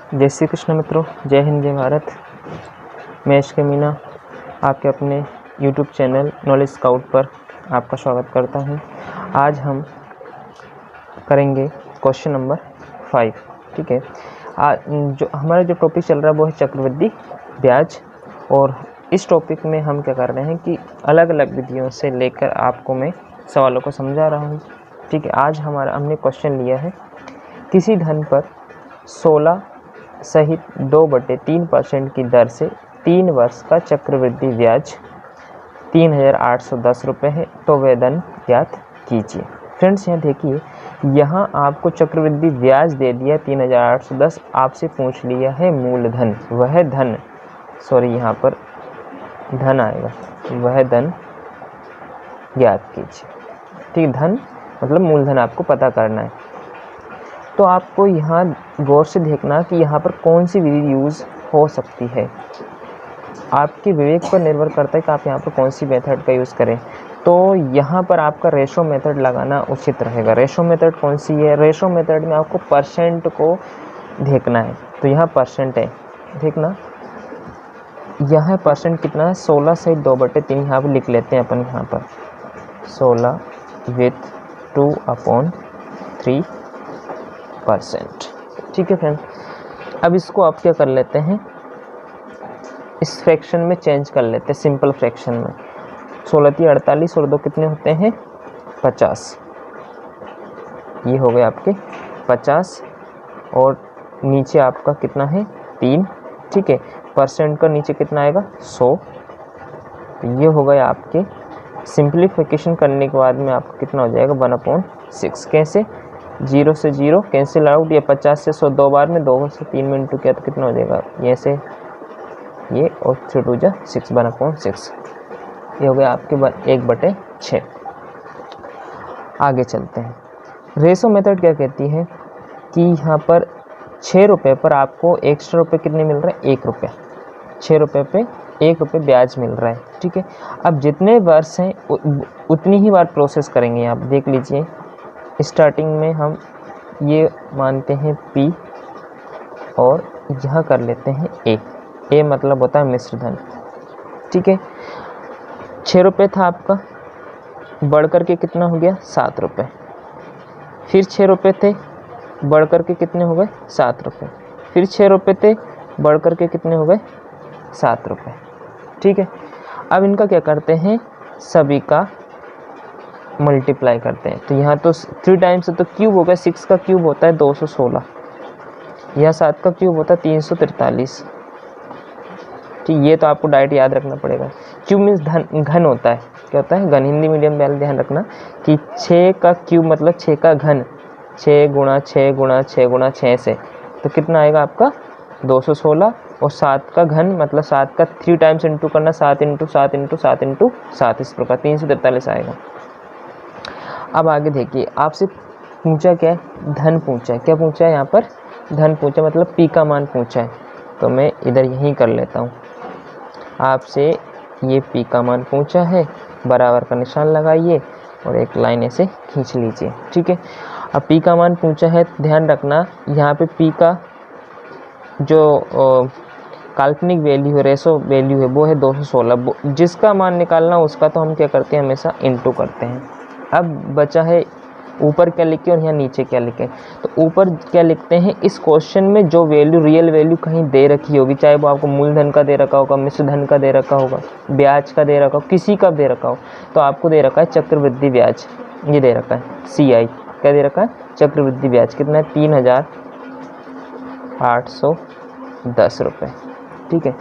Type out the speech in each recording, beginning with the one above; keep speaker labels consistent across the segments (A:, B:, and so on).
A: जय श्री कृष्ण मित्रों, जय हिंद जय भारत। मैं एच के मीना आपके अपने YouTube चैनल नॉलेज स्काउट पर आपका स्वागत करता हूं। आज हम करेंगे क्वेश्चन नंबर 5। ठीक है, जो हमारा टॉपिक चल रहा है वो है चक्रवृद्धि ब्याज। और इस टॉपिक में हम क्या कर रहे हैं कि अलग अलग विधियों से लेकर आपको मैं सवालों को समझा रहा हूं। ठीक है, आज हमने क्वेश्चन लिया है, किसी धन पर 16 सहित 2/3% की दर से 3 वर्ष का चक्रवृद्धि ब्याज 3,810 रुपये है, तो वह धन ज्ञात कीजिए। फ्रेंड्स, यहाँ देखिए, यहाँ आपको चक्रवृद्धि ब्याज दे दिया 3,810, आपसे पूछ लिया है मूलधन। वह धन, यहाँ पर धन आएगा, वह धन ज्ञात कीजिए। ठीक, धन मतलब मूलधन आपको पता करना है। तो आपको यहाँ गौर से देखना कि यहाँ पर कौन सी विधि यूज़ हो सकती है। आपके विवेक पर निर्भर करता है कि आप यहाँ पर कौन सी मेथड का यूज़ करें। तो यहाँ पर आपका रेशो मेथड लगाना उचित रहेगा। रेशो मेथड कौन सी है? रेशो मेथड में आपको परसेंट को देखना है। तो यहाँ परसेंट है, देखना यहाँ परसेंट कितना है, 16 सहित 2/3 यहाँ पर लिख लेते हैं अपन। यहाँ पर 16 विथ 2/3%। ठीक है फ्रेंड, अब इसको आप क्या कर लेते हैं, इस फ्रैक्शन में चेंज कर लेते हैं, सिंपल फ्रैक्शन में। 16 × 48 और 2 कितने होते हैं, 50। ये हो गए आपके 50 और नीचे आपका कितना है, 3। ठीक है, परसेंट का नीचे कितना आएगा, 100। तो ये हो गए आपके। सिंप्लीफिकेशन करने के बाद में आपको कितना हो जाएगा, 1/6। कैसे, 0 से 0 कैंसिल आउट। ये 50 से 100 दो बार में, 2 से 3 में इंटू किया तो कितना हो जाएगा, ये से ये, और 3 2 जा 6, 1/6। ये हो गया आपके 1/6। आगे चलते हैं। रेशो मेथड क्या कहती है कि यहाँ पर 6 रुपये पर आपको एक्स्ट्रा रुपये कितने मिल रहे हैं, 1 रुपया। 6 रुपये पे 1 रुपये ब्याज मिल रहा है। ठीक है, अब जितने वर्ष हैं उतनी ही बार प्रोसेस करेंगे। आप देख लीजिए, स्टार्टिंग में हम ये मानते हैं P और यहाँ कर लेते हैं A मतलब होता है मिश्र धन। ठीक है, 6 रुपये था आपका, बढ़ करके कितना हो गया, 7 रुपये। फिर 6 रुपये थे, बढ़ करके कितने हो गए, 7 रुपये। फिर 6 रुपये थे, बढ़ करके कितने हो गए, 7 रुपये। ठीक है, अब इनका क्या करते हैं, सभी का मल्टीप्लाई करते हैं। तो यहाँ तो 3 टाइम्स है तो क्यूब हो गया, 6 का क्यूब होता है 216, यह 7 का क्यूब होता है 343। ठीक, ये तो आपको डायरेक्ट याद रखना पड़ेगा। क्यूब मीन्स घन होता है। क्या होता है, घन। हिंदी मीडियम वाले ध्यान रखना कि 6 का क्यूब मतलब 6 का घन, 6 × 6 × 6 × 6 से तो कितना आएगा आपका, 216। और 7 का घन मतलब 7 का 3 टाइम्स इंटू करना, 7 × 7 × 7 × 7, इस प्रकार 343 आएगा। अब आगे देखिए, आपसे पूछा क्या है, धन पूछा है। क्या पूछा है यहाँ पर, धन पूछा मतलब P का मान पूछा है। तो मैं इधर यहीं कर लेता हूँ, आपसे ये P का मान पूछा है, बराबर का निशान लगाइए और एक लाइन ऐसे खींच लीजिए। ठीक है, अब P का मान पूछा है, ध्यान रखना यहाँ पे P का जो काल्पनिक वैल्यू है, रेशो वैल्यू है, वो है 216। जिसका मान निकालना उसका तो हम क्या करते हैं, हमेशा इंटू करते हैं। अब बचा है ऊपर क्या लिखे और यहाँ नीचे क्या लिखे। तो ऊपर क्या लिखते हैं, इस क्वेश्चन में जो वैल्यू, रियल वैल्यू कहीं दे रखी होगी, चाहे वो आपको मूलधन का दे रखा होगा, मिश्र धन का दे रखा होगा, ब्याज का दे रखा हो, किसी का दे रखा हो, तो आपको दे रखा है चक्रवृद्धि ब्याज। ये दे रखा है CI, क्या दे रखा है, चक्रवृद्धि ब्याज। कितना है, 3,810 रुपये। ठीक है,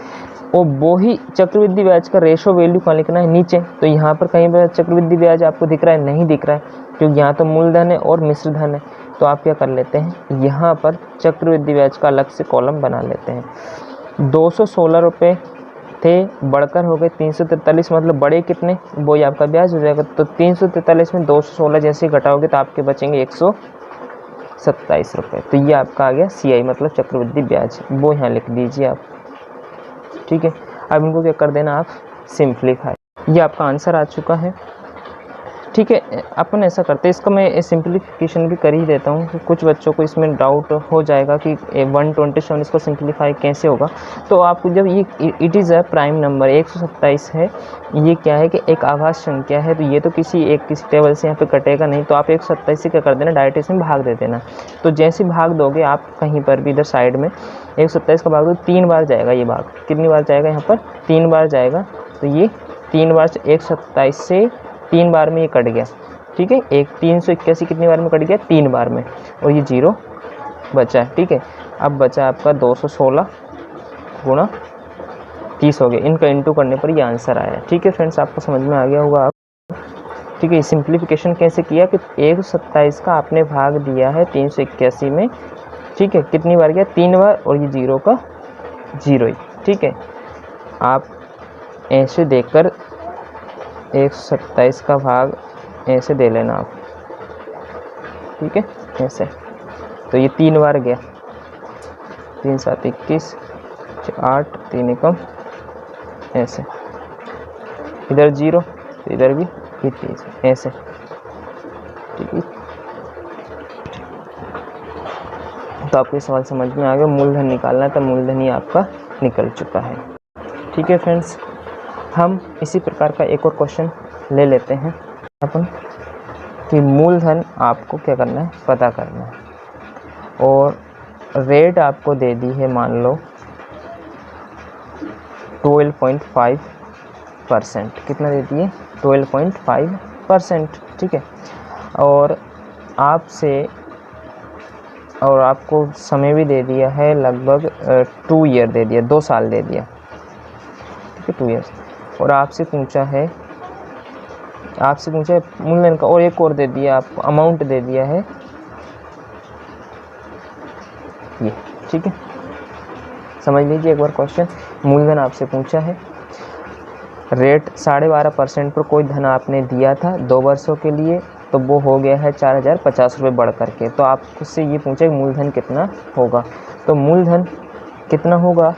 A: और वो ही चक्रवृद्धि ब्याज का रेशो वैल्यू कहाँ लिखना है, नीचे। तो यहाँ पर कहीं पर चक्रवृद्धि ब्याज आपको दिख रहा है, नहीं दिख रहा है, क्योंकि यहाँ तो मूलधन है और मिश्र धन है। तो आप क्या कर लेते हैं, यहाँ पर चक्रवृद्धि ब्याज का अलग से कॉलम बना लेते हैं। 216 रुपये थे, बढ़कर हो गए 343, मतलब बड़े कितने, वो ही आपका ब्याज हो जाएगा। तो 343 में 216 जैसे घटाओगे तो आपके बचेंगे 127 रुपये। तो ये आपका आ गया CI मतलब चक्रवृद्धि ब्याज, वो यहाँ लिख दीजिए आप। ठीक है, अब इनको क्या कर देना आप, सिंप्लीफाई। ये आपका आंसर आ चुका है। ठीक है, अपन ऐसा करते हैं, इसका मैं सिंप्लीफिकेशन भी कर ही देता हूँ। कुछ बच्चों को इसमें डाउट हो जाएगा कि 127 इसको सिंप्लीफाई कैसे होगा। तो आपको जब ये it is a prime number 127 है, ये क्या है कि एक आभाज्य संख्या है, तो ये तो किसी टेबल से यहाँ पे कटेगा नहीं, तो आप 127 से क्या कर देना, डायरेक्ट इसमें भाग दे देना। तो जैसे भाग दोगे आप कहीं पर भी इधर साइड में 127 का भाग दो, 3 बार जाएगा ये भाग। कितनी बार जाएगा यहाँ पर, 3 बार जाएगा। तो ये 3 बार 127 से 3 बार में ये कट गया। ठीक है, 381 कितनी बार में कट गया, 3 बार में, और ये 0 बचा है। ठीक है, अब बचा आपका 216 गुणा 30 हो गया। इनका इंटू करने पर ये आंसर आया। ठीक है फ्रेंड्स, आपको समझ में आ गया होगा। ठीक है, सिंप्लीफिकेशन कैसे किया कि 127 का आपने भाग दिया है 381 में। ठीक है, कितनी बार गया, 3 बार, और ये 0 का 0 ही। ठीक है, आप ऐसे देखकर 127 का भाग ऐसे दे लेना आप। ठीक है, ऐसे। तो ये 3 बार गया, 3 7 21, 8 3 एकम, ऐसे। इधर 0, इधर भी 30, ऐसे। ठीक है, तो आपको सवाल समझ में आ गया। मूलधन निकालना है तो मूलधन ही आपका निकल चुका है। ठीक है फ्रेंड्स, हम इसी प्रकार का एक और क्वेश्चन ले लेते हैं अपन कि मूलधन आपको क्या करना है, पता करना है। और रेट आपको दे दी है, मान लो 12.5%। कितना दे दिए, 12.5%। ठीक है, और आपको समय भी दे दिया है लगभग 2 ईयर दे दिया, 2 साल दे दिया। ठीक है, 2 ईयर्स। और आपसे पूछा है मूलधन का, और एक और दे दिया आपको, अमाउंट दे दिया है ये। ठीक है, समझ लीजिए एक बार क्वेश्चन। मूलधन आपसे पूछा है, रेट 12.5% पर कोई धन आपने दिया था 2 वर्षों के लिए, तो वो हो गया है 4050 रुपये बढ़ करके। तो आपसे ये पूछा कि मूलधन कितना होगा। तो मूलधन कितना होगा,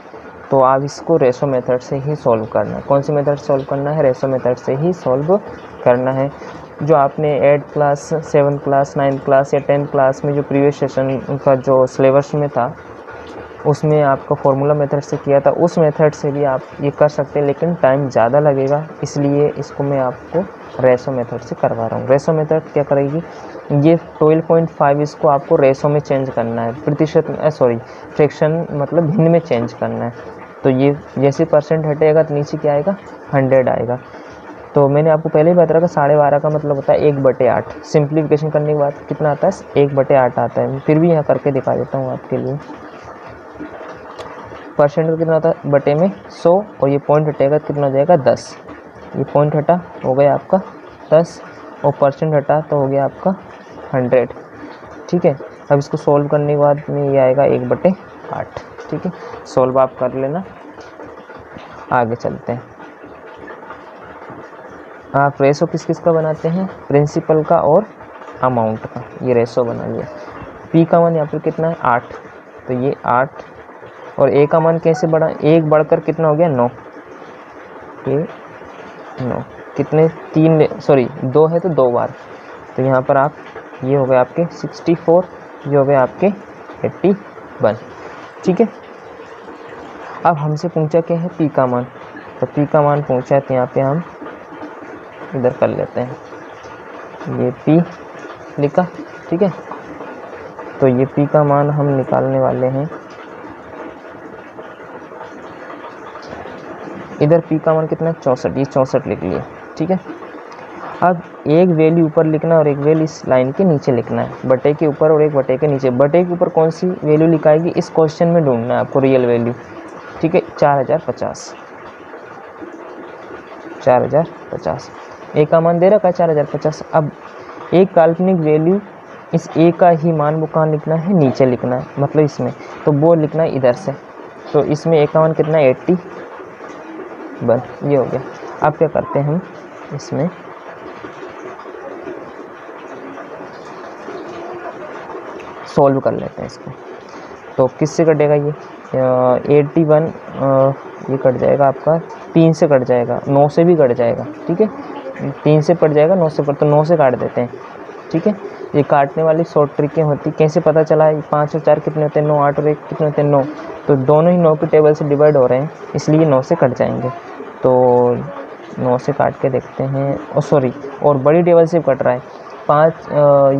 A: तो आप इसको रेशो मेथड से ही सॉल्व करना है। कौन सी मेथड सॉल्व करना है, रेशो मेथड से ही सॉल्व करना है। जो आपने 8 क्लास 7 क्लास 9 क्लास या 10 क्लास में जो प्रीवियस सेशन का जो सिलेबस में था, उसमें आपका फॉर्मूला मेथड से किया था, उस मेथड से भी आप ये कर सकते हैं, लेकिन टाइम ज़्यादा लगेगा, इसलिए इसको मैं आपको रेशो मेथड से करवा रहा हूँ। रेशो मेथड क्या करेगी, ये 12.5 इसको आपको रेशो में चेंज करना है, प्रतिशत फ्रैक्शन मतलब भिन्न में चेंज करना है। तो ये जैसे परसेंट हटेगा तो नीचे क्या आएगा, 100 आएगा। तो मैंने आपको पहले ही बताया था 12.5 का मतलब होता है 1/8। सिंप्लीफिकेशन करने के बाद कितना आता है, 1/8 आता है। फिर भी यहाँ करके दिखा देता हूँ आपके लिए। परसेंट का कितना होता है, बटे में 100, और ये पॉइंट हटेगा कितना हो जाएगा, 10। ये पॉइंट हटा हो गया आपका 10, और परसेंट हटा तो हो गया आपका 100। ठीक है, अब इसको सॉल्व करने के बाद में ये आएगा 1/8। ठीक है, सॉल्व आप कर लेना। आगे चलते हैं। आप रेशो किस किस का बनाते हैं, प्रिंसिपल का और अमाउंट का। ये रेशो बना लिया। पी का मान यहाँ पर कितना है, 8, तो ये 8, और ए का मान कैसे बढ़ा, 1 बढ़कर कितना हो गया, 9। ये 9 कितने, 2 है तो 2 बार, तो यहाँ पर आप ये हो गए आपके 64, ये हो गए आपके 81। ठीक है, अब हमसे पूछा क्या है, पी का मान। तो पी का मान पूछा है, तो यहाँ पे हम इधर कर लेते हैं, ये पी लिखा। ठीक है, तो ये पी का मान हम निकालने वाले हैं। इधर पी का मान कितना है, 64, ये 64 लिख लिया। ठीक है, अब एक वैल्यू ऊपर लिखना और एक वैल्यू इस लाइन के नीचे लिखना है, बटे के ऊपर और एक बटे के नीचे। बटे के ऊपर कौन सी वैल्यू लिखाएगी, इस क्वेश्चन में ढूंढना है आपको रियल वैल्यू। ठीक है, 4050, 4050 ए का मान दे रखा है 4050। अब एक काल्पनिक वैल्यू, इस ए का ही मान वो कहाँ लिखना है, नीचे लिखना है, मतलब इसमें, तो वो लिखना है इधर से। तो इसमें ए का मान कितना है, 81। ये हो गया। अब क्या करते हैं हम, इसमें सॉल्व कर लेते हैं इसको। तो किससे कटेगा ये, 81 ये कट जाएगा आपका, 3 से कट जाएगा, 9 से भी कट जाएगा। ठीक है, 3 से पड़ जाएगा, 9 से पड़, तो 9 से काट देते हैं। ठीक है, ये काटने वाली शॉर्ट ट्रिकें होती। कैसे पता चला 5 और 4 कितने होते हैं, 9, 8 और 1 कितने होते हैं, 9। तो दोनों ही 9 की टेबल से डिवाइड हो रहे हैं, इसलिए 9 से कट जाएंगे। तो 9 से काट के देखते हैं, सॉरी, और बड़ी टेबल से कट रहा है 5,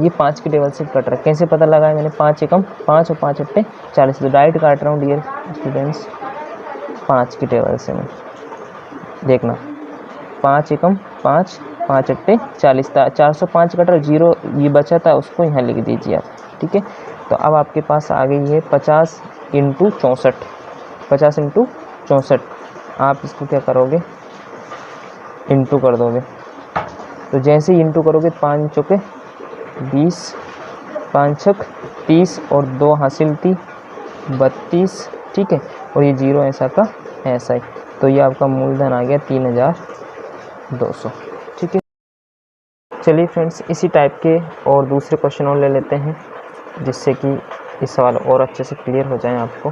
A: ये 5 की टेबल से कट रहा है। कैसे पता लगा है मैंने, 5 एकम 5 और 5 अट्टे 40, तो डायरेक्ट काट रहा हूँ डियर स्टूडेंट्स 5 की टेबल से। मैं देखना 5 एकम 5, 5 अट्टे 40 था, 405 कट रहा, 0 ये बचा था उसको यहाँ लिख दीजिए आप। ठीक है, तो अब आपके पास आ गई है 50 इंटू 64, 50 इंटू 64। आप इसको क्या करोगे, इंटू कर दोगे। तो जैसे ही इंटू करोगे 5 चौके 20, 5 छक 30 और 2 हासिल थी 32। ठीक है, और ये 0 ऐसा का ऐसा ही, तो ये आपका मूलधन आ गया 3200। ठीक है, चलिए फ्रेंड्स, इसी टाइप के और दूसरे क्वेश्चन और ले लेते हैं, जिससे कि ये सवाल और अच्छे से क्लियर हो जाए आपको।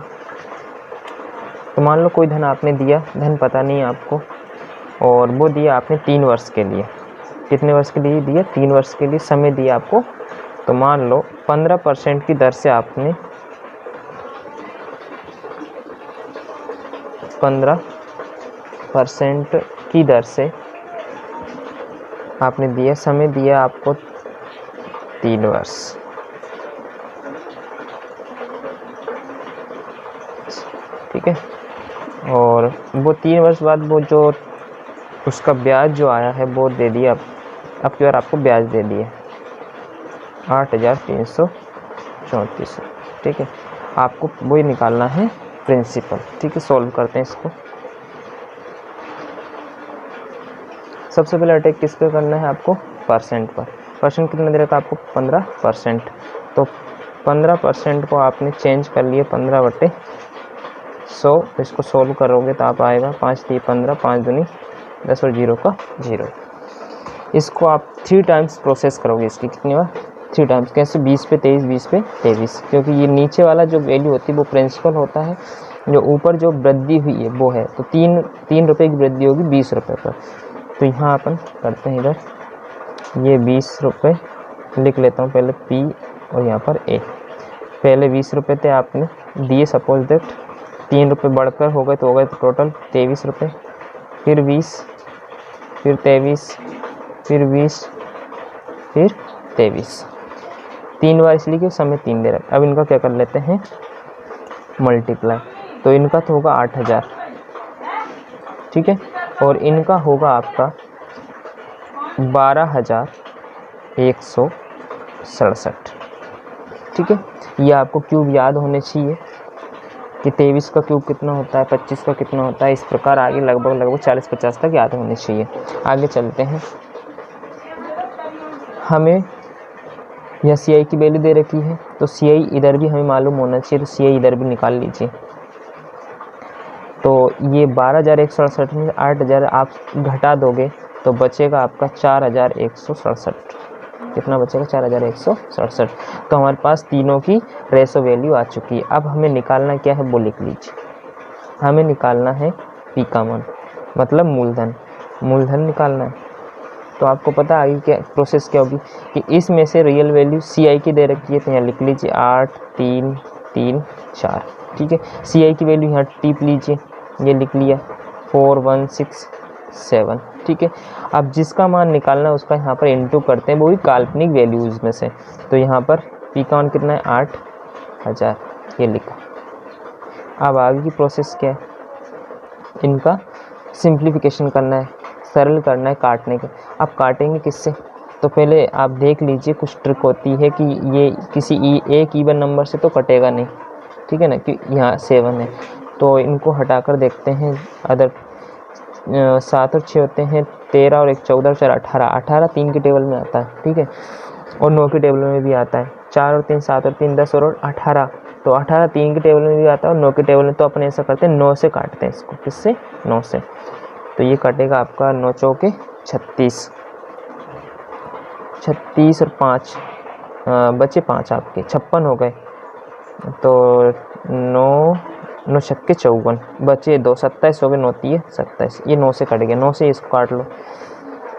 A: तो मान लो कोई धन आपने दिया, धन पता नहीं है आपको, और वो दिया आपने 3 वर्ष के लिए। कितने वर्ष के लिए दिया, 3 वर्ष के लिए समय दिया आपको। तो मान लो 15% की दर से आपने 15% की दर से आपने दिया, समय दिया आपको 3 वर्ष। ठीक है, और वो 3 वर्ष बाद वो जो उसका ब्याज जो आया है वो दे दिया, अब की बार आपको ब्याज दे दिया 8334। ठीक है, आपको वही निकालना है प्रिंसिपल। ठीक है, सॉल्व करते हैं इसको। सबसे पहले अटैक किस पे करना है आपको, परसेंट पर। परसेंट कितना दे रखा आपको, 15%। तो 15% को आपने चेंज कर लिया 15/100। इसको सोल्व करोगे तो आप आएगा 5 3 15, 5 दूनी 10 और 0 का 0। इसको आप 3 टाइम्स प्रोसेस करोगे, इसकी कितनी बार, 3 टाइम्स। कैसे, 20 पे 23, 20 पे 23, क्योंकि ये नीचे वाला जो वैल्यू होती है वो प्रिंसिपल होता है, जो ऊपर जो वृद्धि हुई है वो है। तो 3 रुपये की वृद्धि होगी 20 रुपये पर। तो यहाँ अपन करते हैं, इधर ये 20 रुपये लिख लेता हूँ पहले P और यहाँ पर A। पहले 20 रुपये थे आपने दिए, सपोज दैट 3 रुपये बढ़कर हो गए, तो हो गए टोटल 23 रुपये, फिर 20, फिर 23, फिर 20, फिर 23। 3 बार इसलिए कि समय 3 दे रखा। अब इनका क्या कर लेते हैं, मल्टीप्लाई। तो इनका तो होगा 8000। ठीक है, और इनका होगा आपका 12167। ठीक है, ये आपको क्यूब याद होने चाहिए कि 23 का क्यूब कितना होता है, 25 का कितना होता है। इस प्रकार आगे लगभग 40-50 तक याद होने चाहिए। आगे चलते हैं, हमें यह CI की वैल्यू दे रखी है, तो CI इधर भी हमें मालूम होना चाहिए, तो CI इधर भी निकाल लीजिए। तो ये 12168 में 8000 आप घटा दोगे तो बचेगा आपका 4167। कितना बचेगा, 4167। तो हमारे पास तीनों की रेशो वैल्यू आ चुकी है। अब हमें निकालना क्या है वो लिख लीजिए। हमें निकालना है P का मान, मतलब मूलधन। मूलधन निकालना है, तो आपको पता आगे क्या प्रोसेस क्या होगी कि इसमें से रियल वैल्यू CI की दे रखी है, तो यहाँ लिख लीजिए 8334। ठीक है, CI की वैल्यू यहाँ टिप लीजिए, ये लिख लिया 4167। ठीक है, अब जिसका मान निकालना है उसका यहाँ पर इंटू करते हैं, वो भी काल्पनिक वैल्यूज़ में से। तो यहाँ पर P का मान कितना है, 8000, ये लिखा। अब आगे की प्रोसेस क्या है, इनका सिंप्लीफिकेशन करना है, सरल करना है काटने का। अब काटेंगे किससे, तो पहले आप देख लीजिए, कुछ ट्रिक होती है कि ये किसी एक इवन नंबर से तो कटेगा नहीं। ठीक है ना, कि यहाँ 7 है, तो इनको हटाकर देखते हैं। अदर 7 और 6 होते हैं 13 और 1 14 और 4 18। 18 3 की टेबल में आता है। ठीक है, और 9 की टेबल में भी आता है। 4 और 3 7 और 3 10 और 18, तो 18 3 की टेबल में भी आता है और 9 की टेबल में। तो अपन ऐसा करते हैं 9 से काटते हैं इसको। किससे, 9 से। तो ये कटेगा आपका 9 चौके 36, 36 और 5 बचे 5 आपके 56 हो गए। तो 9 9 छक्के 54 बचे 2, 27 हो गए। 9 3 27, ये 9 से कट गया। 9 से इसको काट लो,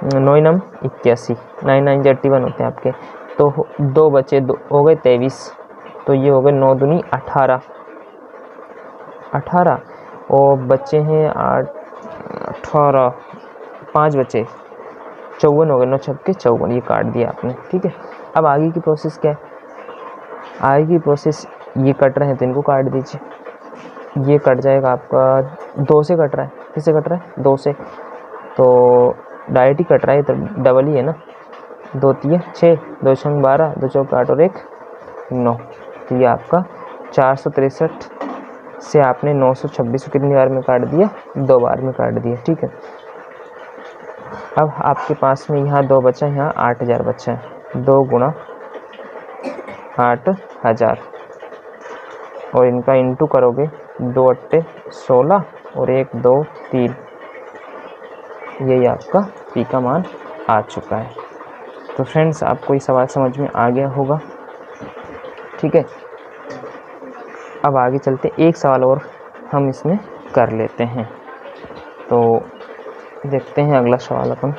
A: 9 नम 81, 9 9 81 होते हैं आपके। तो 2 बचे, 2 हो गए 23, तो ये हो गए 9 दूनी 18 और बच्चे हैं 8 18, 5 बचे 54 हो गए, 9 छक्के 54, ये काट दिया आपने। ठीक है, अब आगे की प्रोसेस क्या है? आगे की प्रोसेस, ये कट रहे हैं तो इनको काट दीजिए। ये कट जाएगा आपका 2 से कट रहा है, किससे कट रहा है? 2 से, तो डायरेक्ट ही कट रहा है, तो डबल ही है ना। 2 3 6, 2 6 12, 2 4 8 और 1 9, तो ये आपका 463 से आपने 926 को कितनी बार में काट दिया? 2 बार में काट दिया। ठीक है, अब आपके पास में यहाँ 2 बचा, यहाँ 8000 बचा है। 2 गुणा 8000 और इनका इंटू करोगे, 2 8 16 और 1 2 3, यही आपका पी का मान आ चुका है। तो फ्रेंड्स, आपको ये सवाल समझ में आ गया होगा। ठीक है, अब आगे चलते, एक सवाल और हम इसमें कर लेते हैं। तो देखते हैं अगला सवाल अपन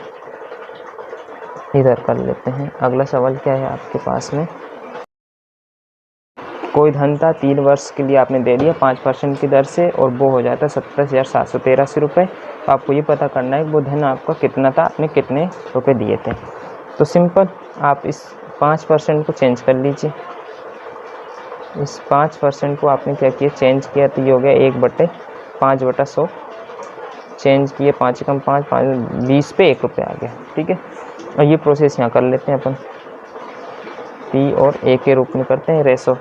A: इधर कर लेते हैं। अगला सवाल क्या है आपके पास में? कोई धन था 3 वर्ष के लिए आपने दे दिया 5% की दर से और वो हो जाता है 27,783 रुपये। तो आपको ये पता करना है वो धन आपका कितना था, आपने कितने रुपए दिए थे। तो सिंपल, आप इस 5% को चेंज कर लीजिए। इस 5% को आपने क्या किया? चेंज किया, तो ये हो गया 1/5/100 चेंज किए, 5 कम 5 5 20 पे 1 रुपये आ गया। ठीक है, और ये प्रोसेस यहाँ कर लेते हैं अपन, पी और ए के रूप में करते हैं रेशो।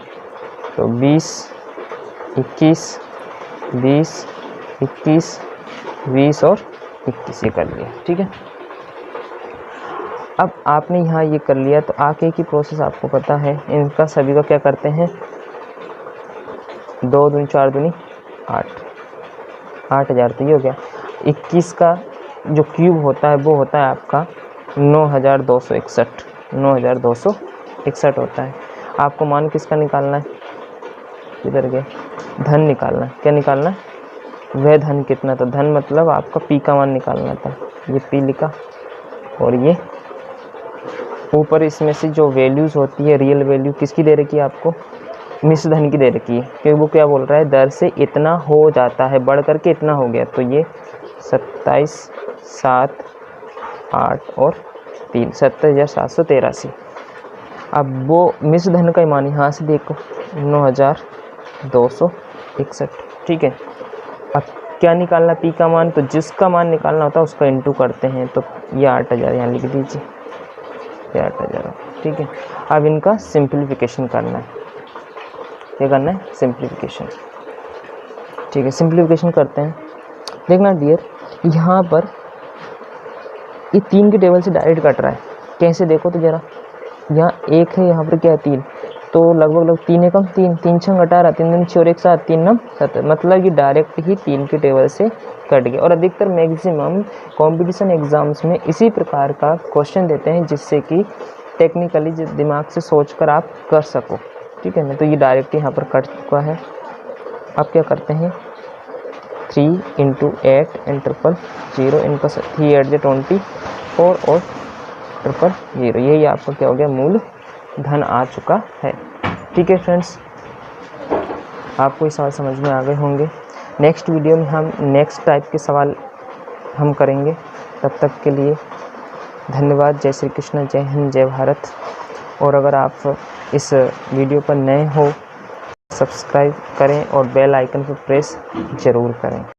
A: तो 20 21 20 21 20 और 21 ये कर लिया। ठीक है, अब आपने यहाँ ये कर लिया, तो आगे की प्रोसेस आपको पता है, इनका सभी का क्या करते हैं? 2 दूनी 4 दूनी 8, 8000 तो ये हो गया। 21 का जो क्यूब होता है वो होता है आपका 9261, 9261 होता है। आपको मान किसका निकालना है? किधर गए? धन निकालना है। क्या निकालना है? वह धन कितना था? धन मतलब आपका पी का मान निकालना था। ये पी लिखा और ये ऊपर इसमें से जो वैल्यूज़ होती है, रियल वैल्यू किसकी दे रखी है आपको? मिश्र धन की दे रखी है, क्योंकि वो क्या बोल रहा है? दर से इतना हो जाता है, बढ़ करके इतना हो गया। तो ये 27 7 8 और 3, 27,783। अब वो मिश्र धन का मान यहाँ से देखो 9261। ठीक है, अब क्या निकालना? पी का मान। तो जिसका मान निकालना होता है उसका इंटू करते हैं। तो ये 8000 यहाँ लिख दीजिए, ये 8000। ठीक है, अब इनका सिंप्लीफिकेशन करना है। क्या करना है? सिंप्लीफिकेशन। ठीक है, सिंप्लीफिकेशन करते हैं। देखना डियर, यहाँ पर ये 3 के टेबल से डायरेक्ट कट रहा है। कैसे? देखो तो जरा, यहाँ 1 है, यहाँ पर क्या है? 3, तो लगभग 3 एकम 3, 3 6 18, 3 दूनी 6 और 1 7, 3 9 7, मतलब ये डायरेक्ट ही 3 के टेबल से कट गया। और अधिकतर मैक्सिमम कंपटीशन एग्जाम्स में इसी प्रकार का क्वेश्चन देते हैं, जिससे कि टेक्निकली दिमाग से सोचकर आप कर सको। ठीक है ना, तो ये डायरेक्ट यहाँ पर कट चुका है। अब क्या करते हैं? 3 × 8 × 0 इनका 3 8 24 और 000, यही आपका क्या हो गया? मूल धन आ चुका है। ठीक है फ्रेंड्स, आपको ये सवाल समझ में आ गए होंगे। नेक्स्ट वीडियो में हम नेक्स्ट टाइप के सवाल हम करेंगे। तब तक के लिए धन्यवाद। जय श्री कृष्ण, जय हिंद, जय भारत। और अगर आप इस वीडियो पर नए हो, सब्सक्राइब करें और बेल आइकन पर प्रेस ज़रूर करें।